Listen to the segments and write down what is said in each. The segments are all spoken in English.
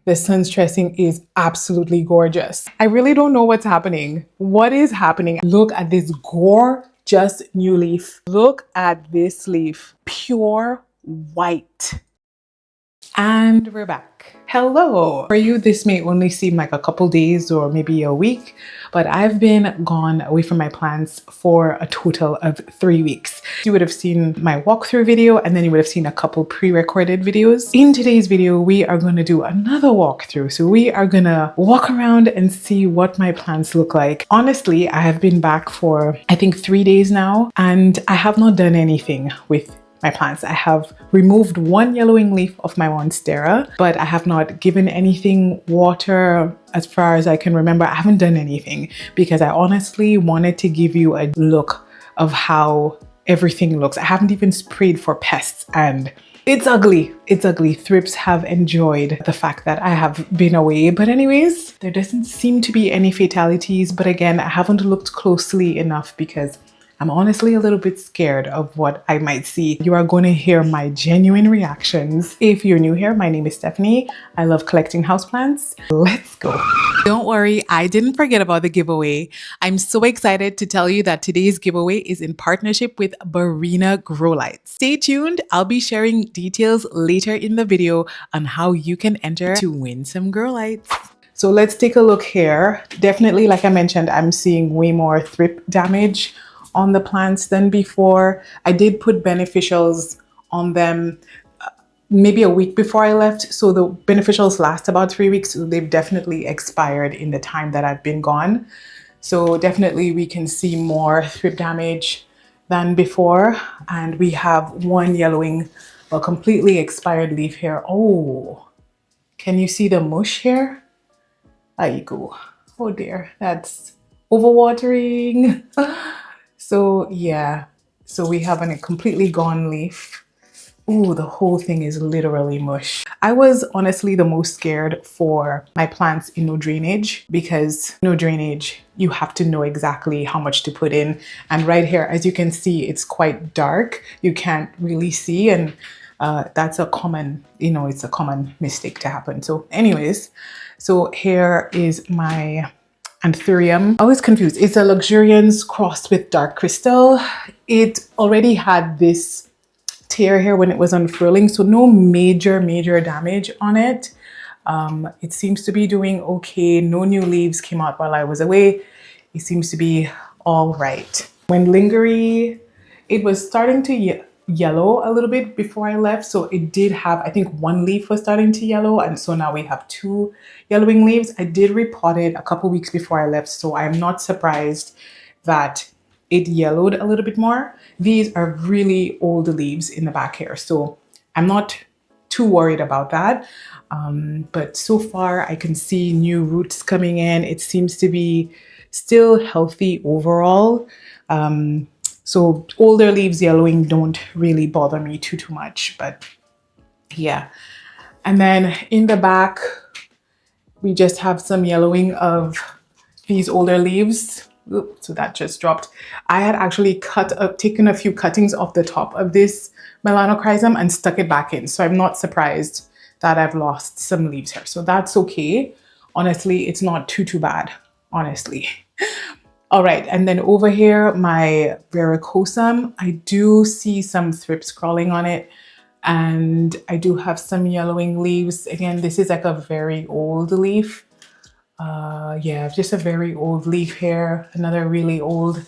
The sun stressing is absolutely gorgeous. I really don't know what's happening. What is happening? Look at this gorgeous new leaf. Look at this leaf. Pure white. And we're back. Hello. For you, this may only seem like a couple days or maybe a week, but I've been gone away from my plants for a total of 3 weeks. You would have seen my walkthrough video, and then you would have seen a couple pre-recorded videos. In today's video, we are going to do another walkthrough. So we are going to walk around and see what my plants look like. Honestly, I have been back for, I think, 3 days now, and I have not done anything with my plants. I have removed one yellowing leaf of my Monstera, but I have not given anything water as far as I can remember. I haven't done anything because I honestly wanted to give you a look of how everything looks. I haven't even sprayed for pests and it's ugly. It's ugly. Thrips have enjoyed the fact that I have been away. But anyways, there doesn't seem to be any fatalities. But again, I haven't looked closely enough because I'm honestly a little bit scared of what I might see. You are going to hear my genuine reactions. If you're new here, my name is Stephanie. I love collecting houseplants. Let's go. Don't worry, I didn't forget about the giveaway. I'm so excited to tell you that today's giveaway is in partnership with Barrina Grow Lights. Stay tuned. I'll be sharing details later in the video on how you can enter to win some grow lights. So let's take a look here. Definitely, like I mentioned, I'm seeing way more thrip damage on the plants than before. I did put beneficials on them maybe a week before I left. So the beneficials last about 3 weeks. So they've definitely expired in the time that I've been gone. So definitely we can see more thrip damage than before. And we have one yellowing, a completely expired leaf here. Oh, can you see the mush here? There you go. Oh dear, that's overwatering. So yeah, so we have a completely gone leaf. Ooh, the whole thing is literally mush. I was honestly the most scared for my plants in no drainage because no drainage, you have to know exactly how much to put in. And right here, as you can see, it's quite dark. You can't really see, and that's a common, it's a common mistake to happen. So anyways, so here is my Anthurium. I was confused. It's a luxuriance crossed with dark crystal. It already had this tear here when it was unfurling, so no major damage on it. It seems to be doing okay. No new leaves came out while I was away. It seems to be all right. When lingerie, it was starting to yellow a little bit before I left. So it did have, I think one leaf was starting to yellow. And so now we have 2 yellowing leaves. I did repot it a couple weeks before I left. So I'm not surprised that it yellowed a little bit more. These are really old leaves in the back here. So I'm not too worried about that. But so far I can see new roots coming in. It seems to be still healthy overall. So older leaves yellowing don't really bother me too much, but yeah. And then in the back, we just have some yellowing of these older leaves. Oops, so that just dropped. I had actually taken a few cuttings off the top of this melanochrysum and stuck it back in. So I'm not surprised that I've lost some leaves here. So that's okay. Honestly, it's not too bad, honestly. All right, and then over here, my verrucosum, I do see some thrips crawling on it, and I do have some yellowing leaves. Again, this is like a very old leaf. Yeah, just a very old leaf here, another really old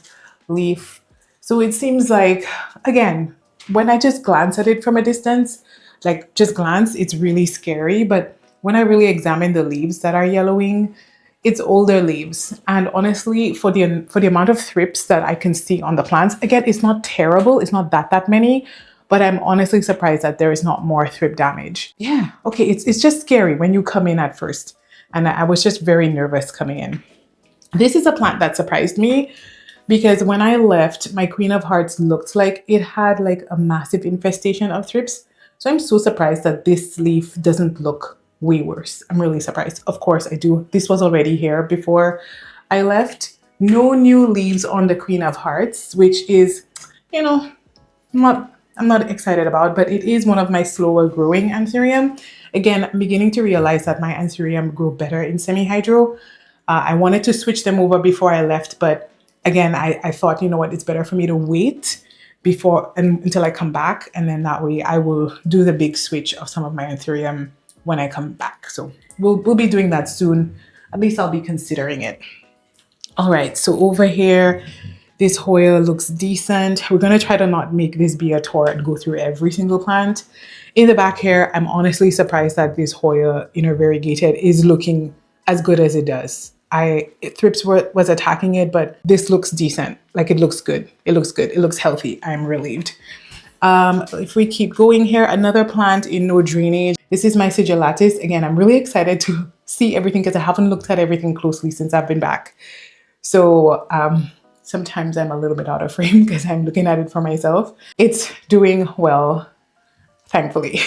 leaf. So it seems like, again, when I just glance at it from a distance, like just glance, it's really scary. But when I really examine the leaves that are yellowing, it's older leaves. And honestly, for the amount of thrips that I can see on the plants, again, it's not terrible. It's not that many, but I'm honestly surprised that there is not more thrip damage. Yeah, okay, it's just scary when you come in at first. And I was just very nervous coming in. This is a plant that surprised me because when I left, my Queen of Hearts looked like it had like a massive infestation of thrips. So I'm so surprised that this leaf doesn't look way worse. I'm really surprised. Of course I do. This was already here before I left. No new leaves on the Queen of Hearts, which is, I'm not excited about, but it is one of my slower growing Anthurium. Again, I'm beginning to realize that my anthurium grow better in semi-hydro. I wanted to switch them over before I left, but again, I thought, you know what, it's better for me to wait until I come back, and then that way I will do the big switch of some of my anthurium when I come back. So we'll be doing that soon. At least I'll be considering it. All right, so over here, this Hoya looks decent. We're gonna try to not make this be a tour and go through every single plant. In the back here, I'm honestly surprised that this Hoya inner variegated is looking as good as it does. Thrips was attacking it, but this looks decent. Like, it looks good. It looks good. It looks healthy. I'm relieved. If we keep going here, another plant in no drainage. This is my Sigillatus. Again, I'm really excited to see everything because I haven't looked at everything closely since I've been back. So sometimes I'm a little bit out of frame because I'm looking at it for myself. It's doing well, thankfully.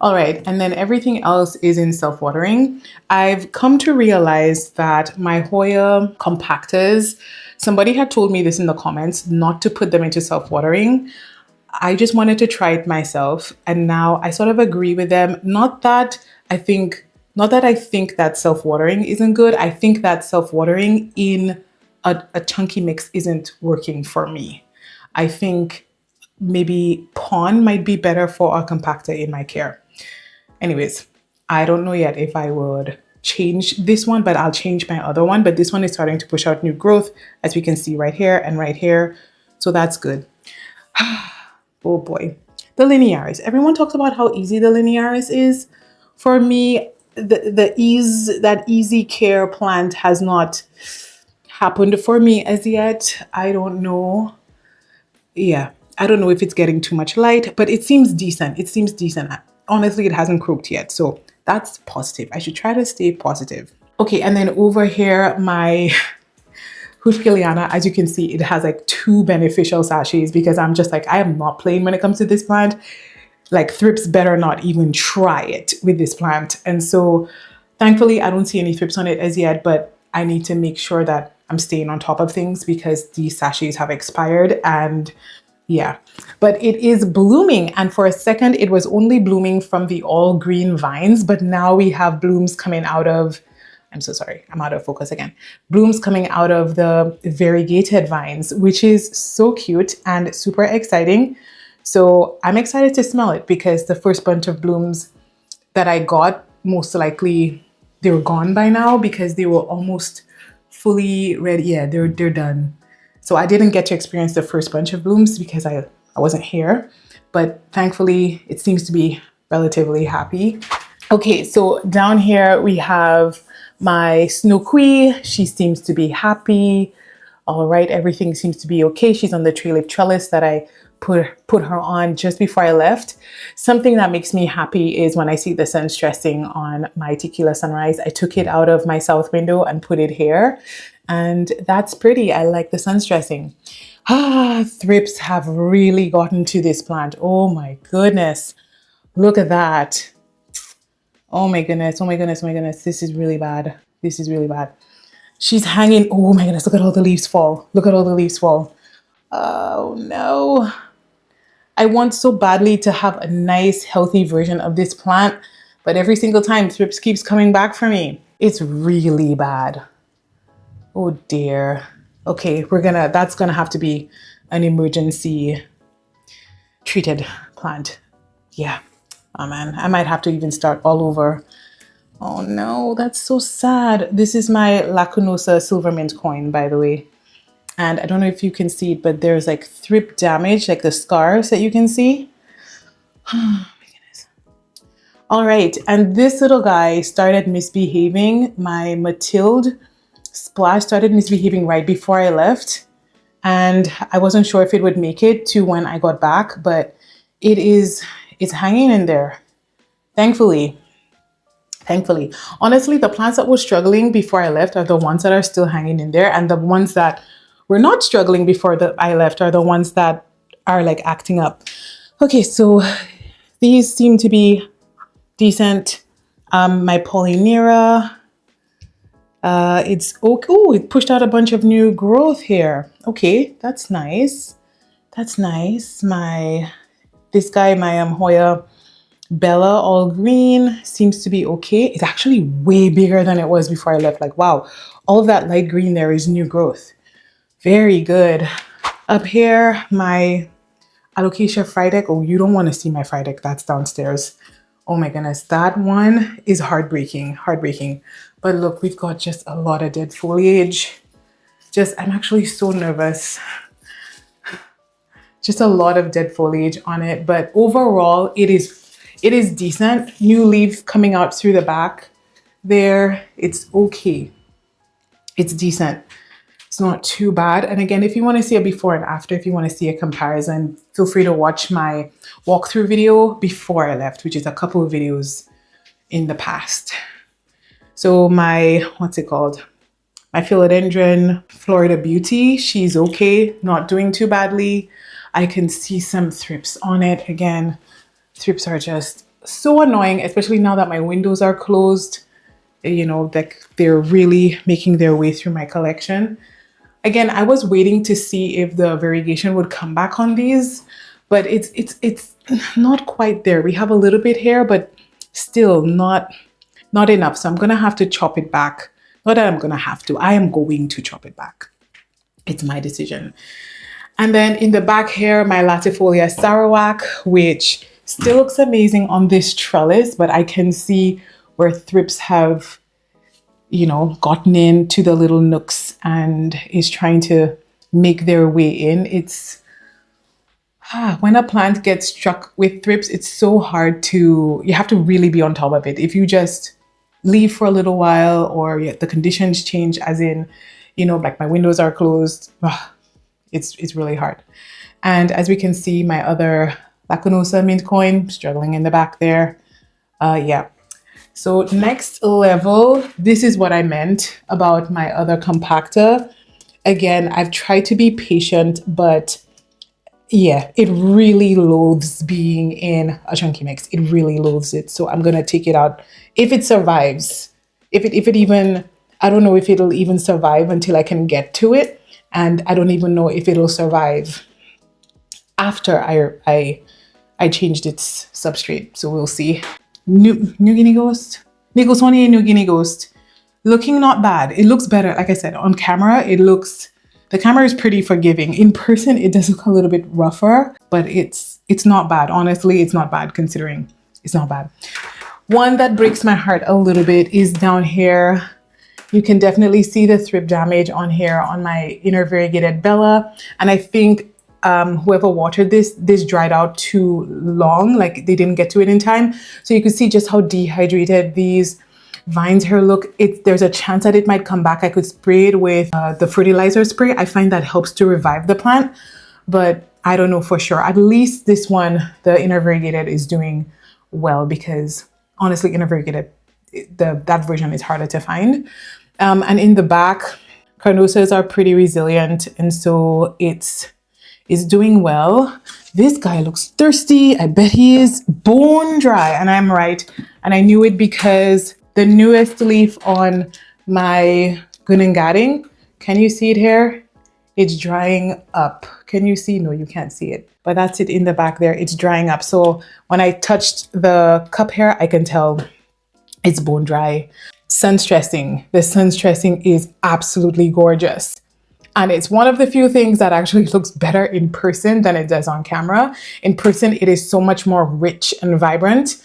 All right, and then everything else is in self-watering. I've come to realize that my Hoya compactors, somebody had told me this in the comments, not to put them into self-watering. I just wanted to try it myself, and now I sort of agree with them. Not that I think that self-watering isn't good. I think that self-watering in a chunky mix isn't working for me. I think maybe pond might be better for a compactor in my care. Anyways, I don't know yet if I would change this one, but I'll change my other one. But this one is starting to push out new growth, as we can see right here and right here. So that's good. Oh boy. The linearis. Everyone talks about how easy the linearis is. For me, that easy care plant has not happened for me as yet. I don't know. Yeah. I don't know if it's getting too much light, but it seems decent. It seems decent. Honestly, it hasn't croaked yet. So that's positive. I should try to stay positive. Okay, and then over here, my Houseplants, as you can see, it has like 2 beneficial sachets because I'm just like, I am not playing when it comes to this plant. Like, thrips better not even try it with this plant. And so thankfully, I don't see any thrips on it as yet, but I need to make sure that I'm staying on top of things because these sachets have expired. And yeah, but it is blooming. And for a second, it was only blooming from the all green vines, but now we have blooms coming out of, I'm so sorry, I'm out of focus again. Blooms coming out of the variegated vines, which is so cute and super exciting. So I'm excited to smell it because the first bunch of blooms that I got, most likely they were gone by now because they were almost fully ready. Yeah, they're done. So I didn't get to experience the first bunch of blooms because I wasn't here, but thankfully it seems to be relatively happy. Okay, so down here we have my Snoquy. She seems to be happy. All right, everything seems to be okay. She's on the tree leaf trellis that I put her on just before I left. Something that makes me happy is when I see the sun stressing on my Tequila Sunrise. I took it out of my south window and put it here. And that's pretty. I like the sun stressing. Thrips have really gotten to this plant. Oh my goodness. Look at that. Oh my goodness. Oh my goodness. Oh my goodness. This is really bad. This is really bad. She's hanging. Oh my goodness. Look at all the leaves fall. Look at all the leaves fall. Oh no. I want so badly to have a nice, healthy version of this plant, but every single time thrips keeps coming back for me. It's really bad. Oh dear. Okay, that's gonna have to be an emergency treated plant. Yeah. Oh man, I might have to even start all over. Oh no, that's so sad. This is my Lacunosa silver mint coin, by the way. And I don't know if you can see it, but there's like thrip damage, like the scars that you can see. Oh my goodness. All right, and this little guy started misbehaving. My Mathilde Splash started misbehaving right before I left. And I wasn't sure if it would make it to when I got back, but it's hanging in there. Thankfully. Honestly, the plants that were struggling before I left are the ones that are still hanging in there. And the ones that were not struggling before I left are the ones that are like acting up. Okay, so these seem to be decent. My Polynera, it's okay. Oh, it pushed out a bunch of new growth here. Okay, that's nice. That's nice. This guy, my Hoya, Bella, all green, seems to be okay. It's actually way bigger than it was before I left. Like, wow, all of that light green there is new growth. Very good. Up here, my Alocasia Frydek. Oh, you don't want to see my Frydek. That's downstairs. Oh my goodness, that one is heartbreaking, heartbreaking. But look, we've got just a lot of dead foliage. I'm actually so nervous. Just a lot of dead foliage on it. But overall, it is decent. New leaf coming out through the back there. It's okay. It's decent. It's not too bad. And again, if you want to see a before and after, if you want to see a comparison, feel free to watch my walkthrough video before I left, which is a couple of videos in the past. So my, what's it called? My Philodendron Florida Beauty, she's okay, not doing too badly. I can see some thrips on it. Again, thrips are just so annoying, especially now that my windows are closed. You know, like they're really making their way through my collection. Again, I was waiting to see if the variegation would come back on these, but it's not quite there. We have a little bit here, but still not enough. So I'm gonna have to chop it back. Not that I'm gonna have to, I am going to chop it back. It's my decision. And then in the back here, my Latifolia Sarawak, which still looks amazing on this trellis, but I can see where thrips have, you know, gotten into the little nooks and is trying to make their way in. It's when a plant gets struck with thrips, it's so hard to, you have to really be on top of it. If you just leave for a little while or the conditions change, as in, you know, like my windows are closed, it's really hard. And as we can see, my other Lacunosa mint coin struggling in the back there. Yeah. So next level, this is what I meant about my other compactor. Again, I've tried to be patient, but yeah, it really loathes being in a chunky mix. It really loathes it. So I'm gonna take it out if it survives. If it even, I don't know if it'll even survive until I can get to it. And I don't even know if it'll survive after I changed its substrate. So we'll see. New Guinea Ghost, Nicholsonian New Guinea Ghost, looking not bad. It looks better. Like I said, on camera, the camera is pretty forgiving. In person, it does look a little bit rougher, but it's not bad. Honestly, it's not bad considering it's not bad. One that breaks my heart a little bit is down here. You can definitely see the thrip damage on here on my inner variegated Bella. And I think whoever watered this dried out too long, like they didn't get to it in time. So you can see just how dehydrated these vines here look. There's a chance that it might come back. I could spray it with the fertilizer spray. I find that helps to revive the plant, but I don't know for sure. At least this one, the inner variegated, is doing well because honestly, inner variegated, that version is harder to find. And in the back, carnosas are pretty resilient, and so it's doing well. This guy looks thirsty. I bet he is bone dry, and I'm right. And I knew it because the newest leaf on my Gunungating, can you see it here? It's drying up. Can you see? No, you can't see it. But that's it in the back there. It's drying up. So when I touched the cup here, I can tell it's bone dry. Sun stressing. The sun stressing is absolutely gorgeous. And it's one of the few things that actually looks better in person than it does on camera. In person, it is so much more rich and vibrant.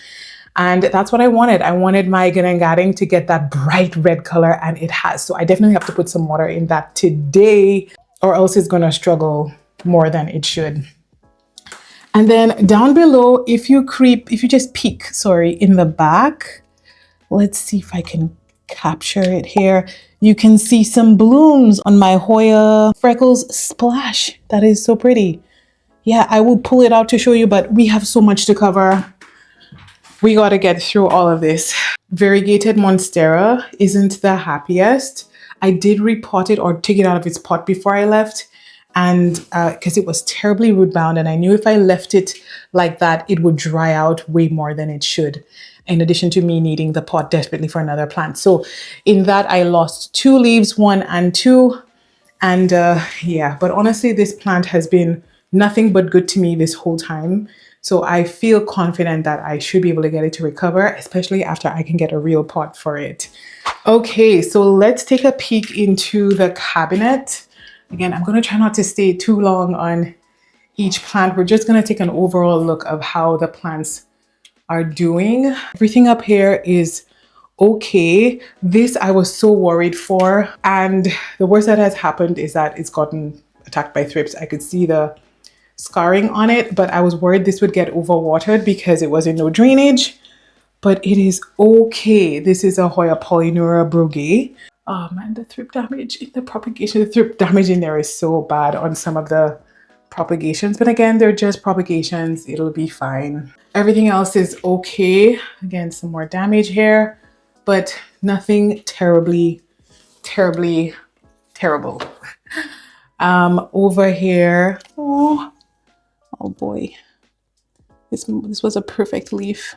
And that's what I wanted. I wanted my Gunungating to get that bright red color, and it has. So I definitely have to put some water in that today, or else it's gonna struggle more than it should. And then down below, if you just peek, in the back, let's see if I can capture it here. You can see some blooms on my Hoya Freckles Splash. That is so pretty. Yeah, I will pull it out to show you, but we have so much to cover. We got to get through all of this. Variegated Monstera isn't the happiest. I did repot it or take it out of its pot before I left, and because it was terribly root bound, and I knew if I left it like that, it would dry out way more than it should, in addition to me needing the pot desperately for another plant. So in that, I lost 2 leaves, 1 and 2. And yeah, but honestly, this plant has been nothing but good to me this whole time. So I feel confident that I should be able to get it to recover, especially after I can get a real pot for it. Okay, so let's take a peek into the cabinet. Again, I'm going to try not to stay too long on each plant. We're just going to take an overall look of how the plants are doing. Everything up here is okay. This I was so worried for, and the worst that has happened is that it's gotten attacked by thrips. I could see the scarring on it, but I was worried this would get overwatered because it was in no drainage, but it is okay. This is a Hoya Polyneura Brogay. Oh man, the thrip damage in the propagation, the thrip damage in there is so bad on some of the propagations, but again, they're just propagations. It'll be fine. Everything else is okay. Again, some more damage here, but nothing terribly terrible. Over here, oh boy, this was a perfect leaf.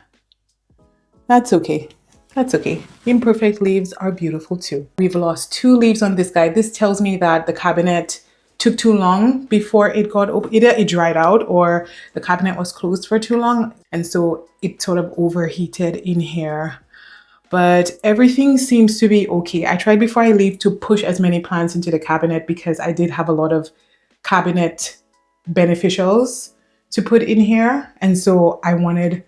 That's okay. That's okay. Imperfect leaves are beautiful too. We've lost 2 leaves on this guy. This tells me that the cabinet took too long before it got open. Either it dried out or the cabinet was closed for too long, and so it sort of overheated in here. But everything seems to be okay. I tried before I leave to push as many plants into the cabinet because I did have a lot of cabinet beneficials to put in here, and so I wanted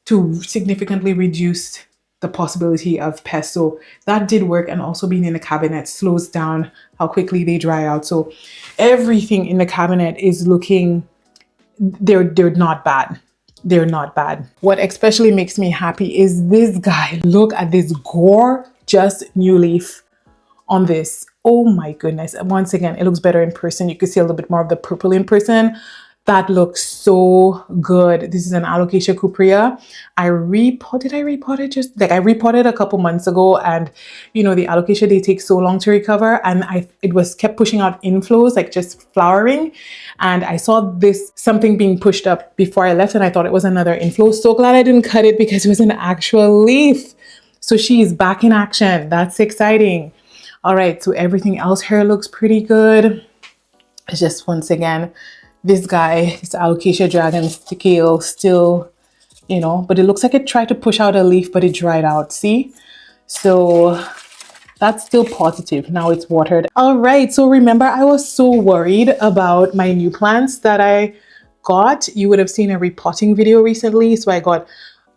to significantly reduce the possibility of pests. So that did work, and also being in the cabinet slows down how quickly they dry out. So everything in the cabinet is looking, they're not bad. They're not bad. What especially makes me happy is this guy. Look at this gorgeous new leaf on this. Oh my goodness. And once again, it looks better in person. You can see a little bit more of the purple in person. That looks so good. This is an Alocasia cuprea. I repotted a couple months ago, and you know, the Alocasia, they take so long to recover, and it was kept pushing out inflows, like just flowering. And I saw something being pushed up before I left, and I thought it was another inflow. So glad I didn't cut it because it was an actual leaf. So she's back in action. That's exciting. All right, so everything else here looks pretty good. It's just, once again, this guy, this Alocasia dragon scale still, you know, but it looks like it tried to push out a leaf, but it dried out. See? So that's still positive. Now it's watered. All right. So remember, I was so worried about my new plants that I got. You would have seen a repotting video recently. So I got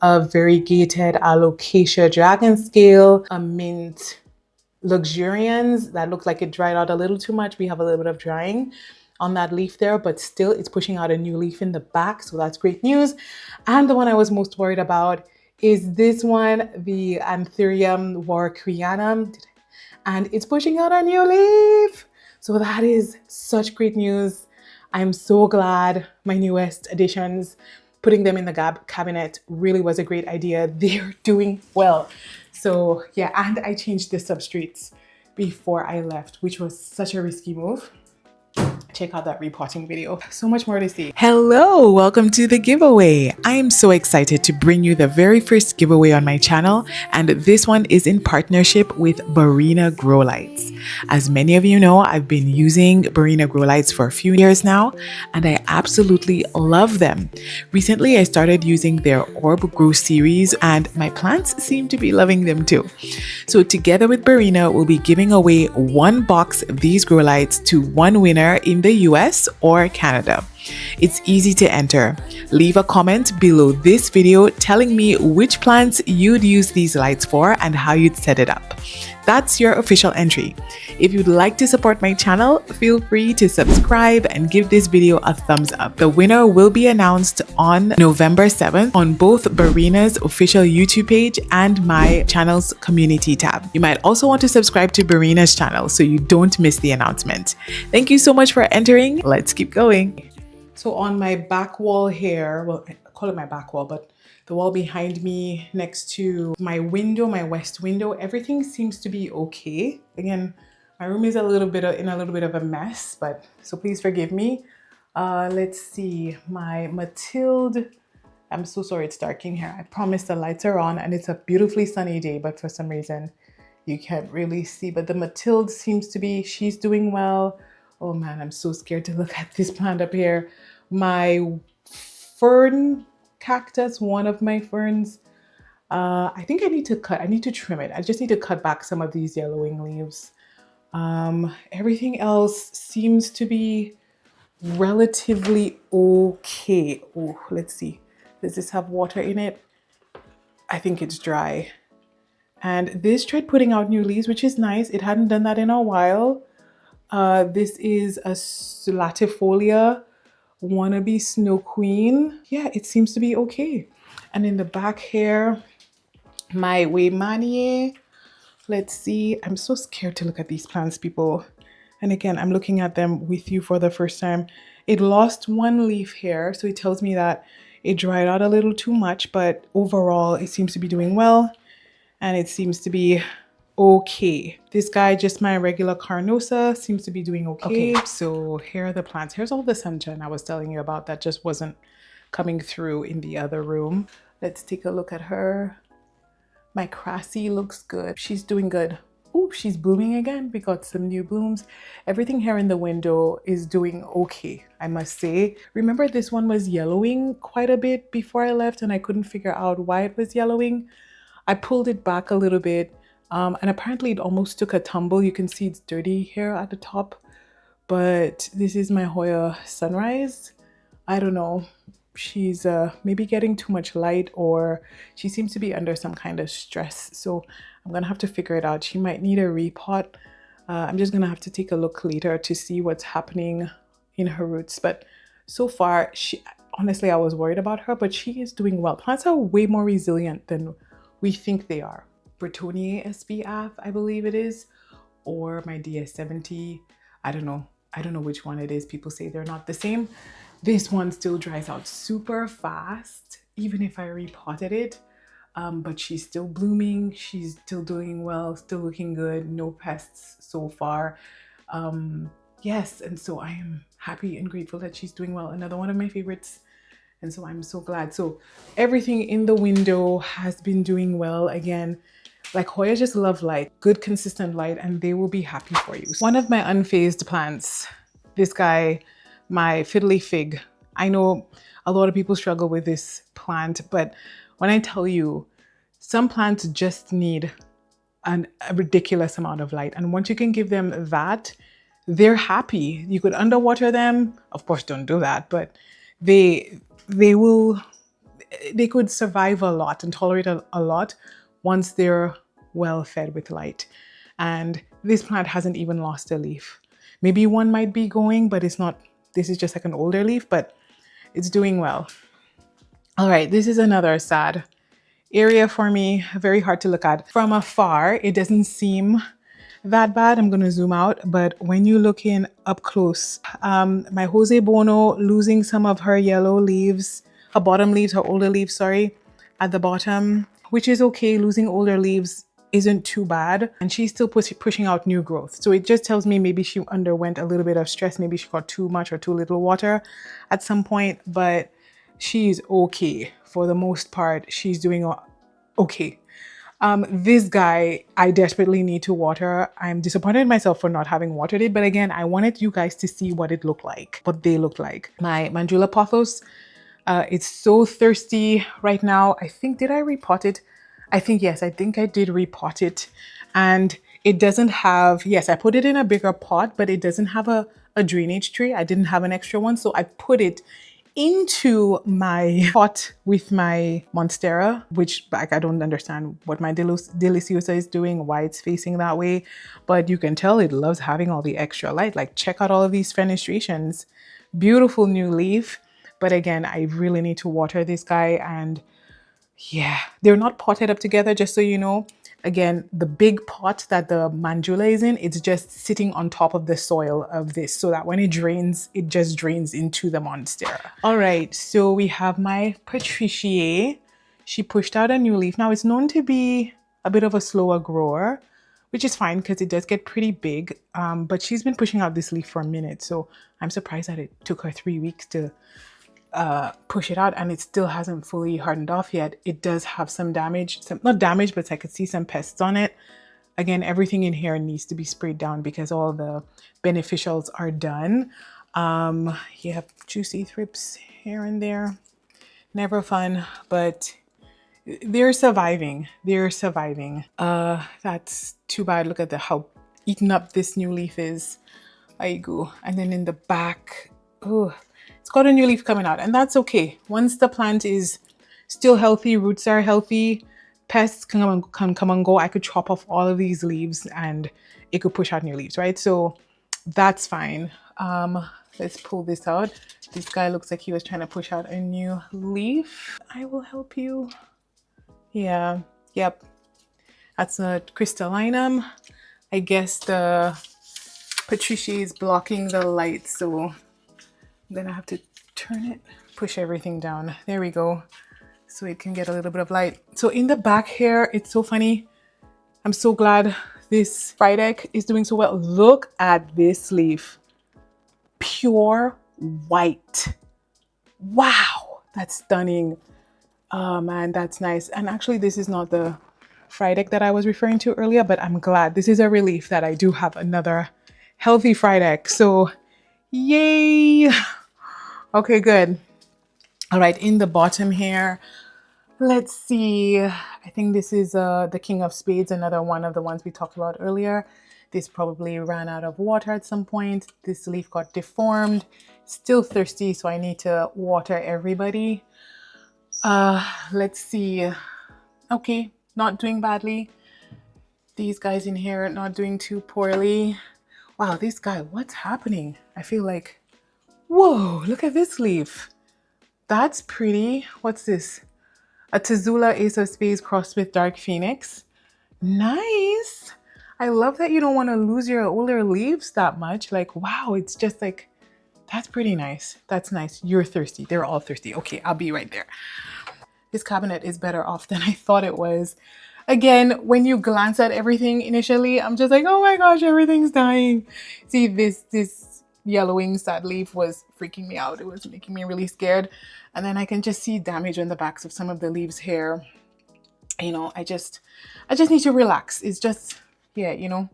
a variegated Alocasia dragon scale, a mint luxurians that looks like it dried out a little too much. We have a little bit of drying on that leaf there, but still it's pushing out a new leaf in the back, so that's great news. And the one I was most worried about is this one, the Anthurium warcreanum, and it's pushing out a new leaf. So that is such great news. I'm so glad my newest additions, putting them in the cabinet, really was a great idea. They're doing well. So yeah, and I changed the substrates before I left, which was such a risky move. Check out that repotting video. So much more to see. Hello, welcome to the giveaway. I am so excited to bring you the very first giveaway on my channel, and this one is in partnership with Barrina Grow Lights. As many of you know, I've been using Barrina Grow Lights for a few years now, and I absolutely love them. Recently, I started using their Orb Grow series, and my plants seem to be loving them too. So together with Barrina, we'll be giving away 1 box of these grow lights to 1 winner in the US or Canada. It's easy to enter. Leave a comment below this video telling me which plants you'd use these lights for and how you'd set it up. That's your official entry. If you'd like to support my channel, feel free to subscribe and give this video a thumbs up. The winner will be announced on November 7th on both Barrina's official YouTube page and my channel's community tab. You might also want to subscribe to Barrina's channel so you don't miss the announcement. Thank you so much for entering. Let's keep going. So on my back wall here, well, I call it my back wall, but the wall behind me next to my window, my west window, everything seems to be okay. Again, my room is in a little bit of a mess, but so please forgive me. Let's see, my Mathilde. I'm so sorry it's dark in here. I promise the lights are on and it's a beautifully sunny day, but for some reason you can't really see. But the Mathilde seems to be, she's doing well. Oh man, I'm so scared to look at this plant up here. My fern cactus, one of my ferns. I think I need to trim it. I just need to cut back some of these yellowing leaves. Everything else seems to be relatively okay. Oh, let's see. Does this have water in it? I think it's dry. And this tried putting out new leaves, which is nice. It hadn't done that in a while. This is a latifolia wannabe snow queen. Yeah, it seems to be okay. And in the back here, my Weymania. Let's see. I'm so scared to look at these plants, people. And again, I'm looking at them with you for the first time. It lost one leaf here, so it tells me that it dried out a little too much, but overall it seems to be doing well and it seems to be okay. This guy, just my regular Carnosa, seems to be doing okay. So here are the plants. Here's all the sunshine I was telling you about that just wasn't coming through in the other room. Let's take a look at her. My Crassy looks good. She's doing good. Ooh, she's blooming again. We got some new blooms. Everything here in the window is doing okay, I must say. Remember, this one was yellowing quite a bit before I left and I couldn't figure out why it was yellowing. I pulled it back a little bit and apparently it almost took a tumble. You can see it's dirty here at the top, but this is my Hoya Sunrise. I don't know. She's maybe getting too much light, or she seems to be under some kind of stress. So I'm gonna have to figure it out. She might need a repot. I'm just gonna have to take a look later to see what's happening in her roots. But so far, honestly, I was worried about her, but she is doing well. Plants are way more resilient than we think they are. Bretonnier SBF, I believe it is, or my DS70. I don't know which one it is. People say they're not the same. This one still dries out super fast, even if I repotted it. But she's still blooming. She's still doing well, still looking good. No pests so far. Yes, and so I am happy and grateful that she's doing well. Another one of my favorites. And so I'm so glad. So everything in the window has been doing well. Again, like Hoya just love light, good consistent light, and they will be happy for you. One of my unfazed plants, this guy, my fiddly fig. I know a lot of people struggle with this plant, but when I tell you, some plants just need a ridiculous amount of light. And once you can give them that, they're happy. You could underwater them. Of course, don't do that, but they could survive a lot and tolerate a lot once they're well fed with light. And this plant hasn't even lost a leaf. Maybe one might be going, but it's not. This is just like an older leaf, but it's doing well. All right, this is another sad area for me. Very hard to look at. From afar, it doesn't seem that bad. I'm going to zoom out, but when you look in up close, my Jose Bono losing some of her yellow leaves, her bottom leaves, her older leaves, sorry, at the bottom, which is okay. Losing older leaves isn't too bad, and she's still pushing out new growth. So it just tells me maybe she underwent a little bit of stress. Maybe she got too much or too little water at some point, but she's okay for the most part. She's doing okay. This guy, I desperately need to water. I'm disappointed in myself for not having watered it, but again, I wanted you guys to see what it looked like, what they looked like. My Mandula Pothos, it's so thirsty right now. I think, did I repot it? I think, yes, I think I did repot it. And it doesn't have, yes, I put it in a bigger pot, but it doesn't have a drainage tray. I didn't have an extra one. So I put it into my pot with my Monstera, which like, I don't understand what my Deliciosa is doing, why it's facing that way. But you can tell it loves having all the extra light. Like, check out all of these fenestrations. Beautiful new leaf. But again, I really need to water this guy, and yeah, they're not potted up together, just so you know. Again, the big pot that the Mandula is in, it's just sitting on top of the soil of this, so that when it drains, it just drains into the Monstera. All right, so we have my Patriciae. She pushed out a new leaf. Now, it's known to be a bit of a slower grower, which is fine because it does get pretty big. But she's been pushing out this leaf for a minute, so I'm surprised that it took her 3 weeks to push it out, and it still hasn't fully hardened off yet. It does have some damage, not damage, but I could see some pests on it. Again, everything in here needs to be sprayed down because all the beneficials are done. You have juicy thrips here and there. Never fun, but they're surviving. They're surviving. That's too bad. Look at how eaten up this new leaf is. There you go. And then in the back, oh, it's got a new leaf coming out, and that's okay. Once the plant is still healthy, roots are healthy, pests can come and go. I could chop off all of these leaves and it could push out new leaves, right? So that's fine. Let's pull this out. This guy looks like he was trying to push out a new leaf. I will help you. Yeah, yep. That's a crystallinum. I guess the Patricia is blocking the light, so I'm gonna have to turn it, push everything down. There we go. So it can get a little bit of light. So in the back here, it's so funny. I'm so glad this Frydek is doing so well. Look at this leaf. Pure white. Wow, that's stunning. Oh man, that's nice. And actually this is not the Frydek that I was referring to earlier, but I'm glad. This is a relief that I do have another healthy Frydek. So yay. Okay, good. All right, in the bottom here, let's see. I think this is the King of Spades, another one of the ones we talked about earlier. This probably ran out of water at some point. This leaf got deformed. Still thirsty, so I need to water everybody. Let's see. Okay, not doing badly. These guys in here not doing too poorly. Wow, this guy, what's happening? I feel like, whoa, look at this leaf. That's pretty. What's this? A Tazula Ace of Spades crossed with Dark Phoenix. Nice. I love that you don't want to lose your older leaves that much. Like, wow, it's just like, that's pretty nice. That's nice. You're thirsty. They're all thirsty. Okay, I'll be right there. This cabinet is better off than I thought it was. Again, when you glance at everything initially, I'm just like, oh my gosh, everything's dying. See, this yellowing sad leaf was freaking me out. It was making me really scared. And then I can just see damage on the backs of some of the leaves here. You know, I just need to relax. It's just, yeah, you know.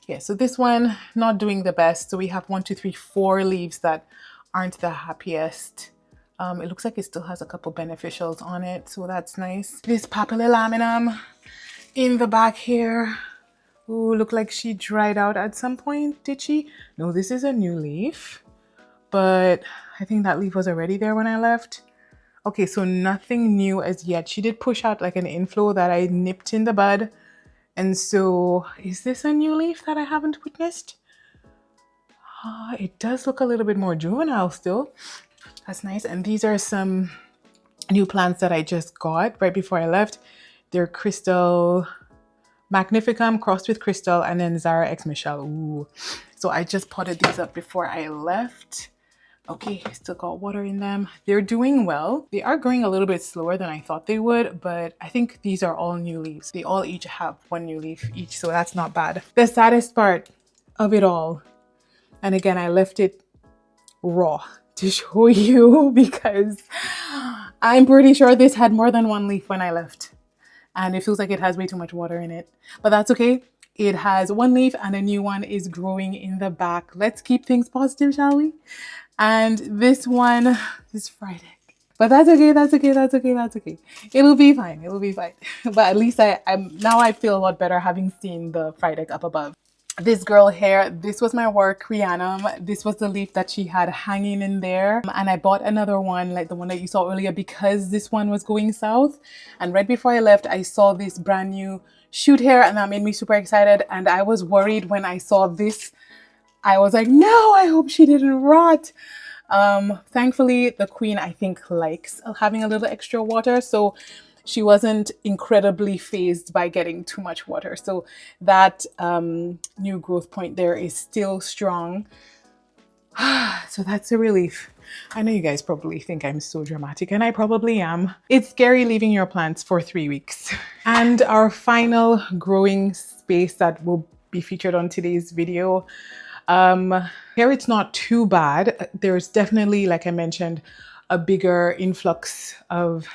Yeah, so this one, not doing the best. So we have 1, 2, 3, 4 leaves that aren't the happiest. It looks like it still has a couple beneficials on it, so that's nice. This papillilaminum in the back here. Ooh, looked like she dried out at some point, did she? No, this is a new leaf, but I think that leaf was already there when I left. Okay, so nothing new as yet. She did push out like an inflow that I nipped in the bud. And so, is this a new leaf that I haven't witnessed? It does look a little bit more juvenile still. That's nice. And these are some new plants that I just got right before I left. They're Crystal Magnificum crossed with Crystal, and then Zara X Michelle. Ooh. So I just potted these up before I left. Okay, still got water in them. They're doing well. They are growing a little bit slower than I thought they would, but I think these are all new leaves. They all each have 1 new leaf each, so that's not bad. The saddest part of it all, and again, I left it raw to show you because I'm pretty sure this had more than 1 leaf when I left. And it feels like it has way too much water in it, but that's okay. It has 1 leaf and a new one is growing in the back. Let's keep things positive, shall we? And this one is Friday. But that's okay, that's okay, that's okay, that's okay. It'll be fine, it'll be fine. But at least I feel a lot better having seen the Friday up above. This girl here, this was my work Rhiannon. This was the leaf that she had hanging in there. And I bought another one, like the one that you saw earlier, because this one was going south. And right before I left, I saw this brand new shoot here, and that made me super excited. And I was worried when I saw this. I was like, no, I hope she didn't rot. Thankfully, the queen, I think, likes having a little extra water. So she wasn't incredibly phased by getting too much water. So that new growth point there is still strong. So that's a relief. I know you guys probably think I'm so dramatic, and I probably am. It's scary leaving your plants for 3 weeks. And our final growing space that will be featured on today's video. Here it's not too bad. There's definitely, like I mentioned, a bigger influx of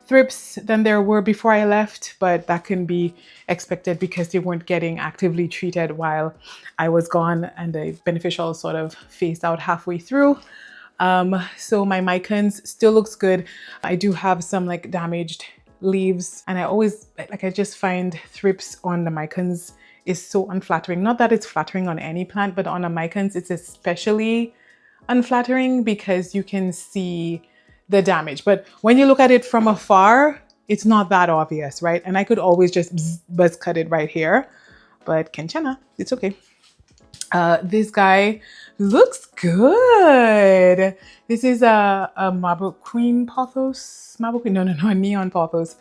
thrips than there were before I left, but that can be expected because they weren't getting actively treated while I was gone, and the beneficial sort of phased out halfway through. So my micans still looks good. I do have some like damaged leaves, and I just find thrips on the micans is so unflattering. Not that it's flattering on any plant, but on a micans it's especially unflattering because you can see the damage. But when you look at it from afar, it's not that obvious, right? And I could always just buzz cut it right here, but Kenchana, it's okay. This guy looks good. This is a Marble Queen Pothos. Marble Queen, no, a Neon Pothos.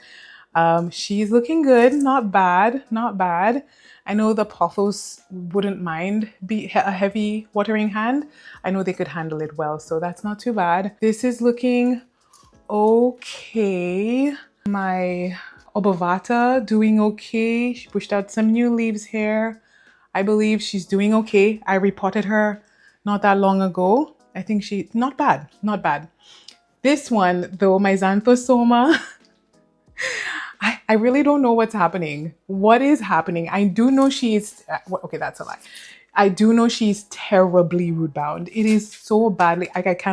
She's looking good, not bad, not bad. I know the Pothos wouldn't mind a heavy watering hand. I know they could handle it well, so that's not too bad. This is looking okay. My Obovata doing okay. She pushed out some new leaves here. I believe she's doing okay. I repotted her not that long ago. I think not bad, not bad. This one though, my Xanthosoma, I really don't know what's happening. What is happening? I do know she's, okay, that's a lie. I do know she's terribly root bound. It is so badly, like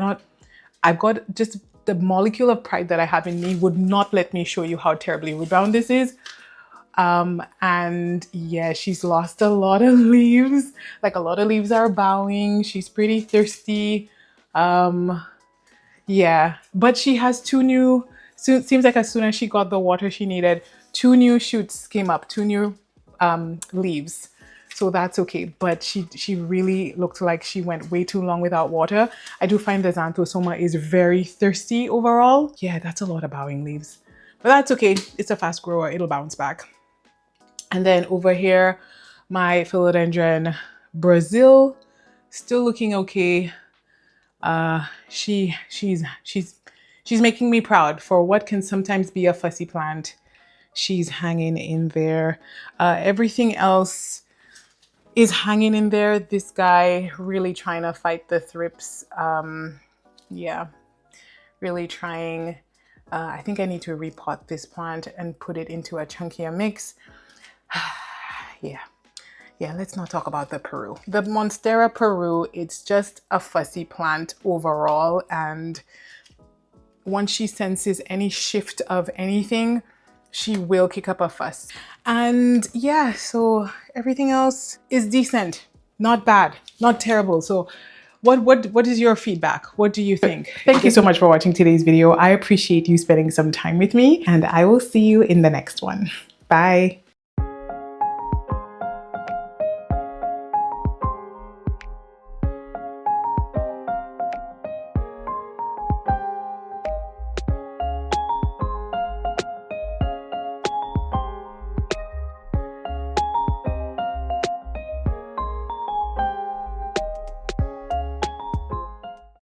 I've got just the molecule of pride that I have in me would not let me show you how terribly root bound this is. And yeah, she's lost a lot of leaves. Like a lot of leaves are bowing. She's pretty thirsty. Yeah, but she has seems like as soon as she got the water she needed, 2 new shoots came up, 2 new leaves. So that's okay. But she really looked like she went way too long without water. I do find the Xanthosoma is very thirsty overall. Yeah, that's a lot of bowing leaves. But that's okay. It's a fast grower. It'll bounce back. And then over here, my Philodendron Brazil, still looking okay. She's making me proud for what can sometimes be a fussy plant. She's hanging in there. Everything else is hanging in there. This guy really trying to fight the thrips. Yeah, really trying. I think I need to repot this plant and put it into a chunkier mix. Yeah, let's not talk about the Peru. The Monstera Peru, it's just a fussy plant overall. And once she senses any shift of anything, she will kick up a fuss. And yeah, so everything else is decent. Not bad, not terrible. So what is your feedback? What do you think? Thank you so much for watching today's video. I appreciate you spending some time with me, and I will see you in the next one. Bye.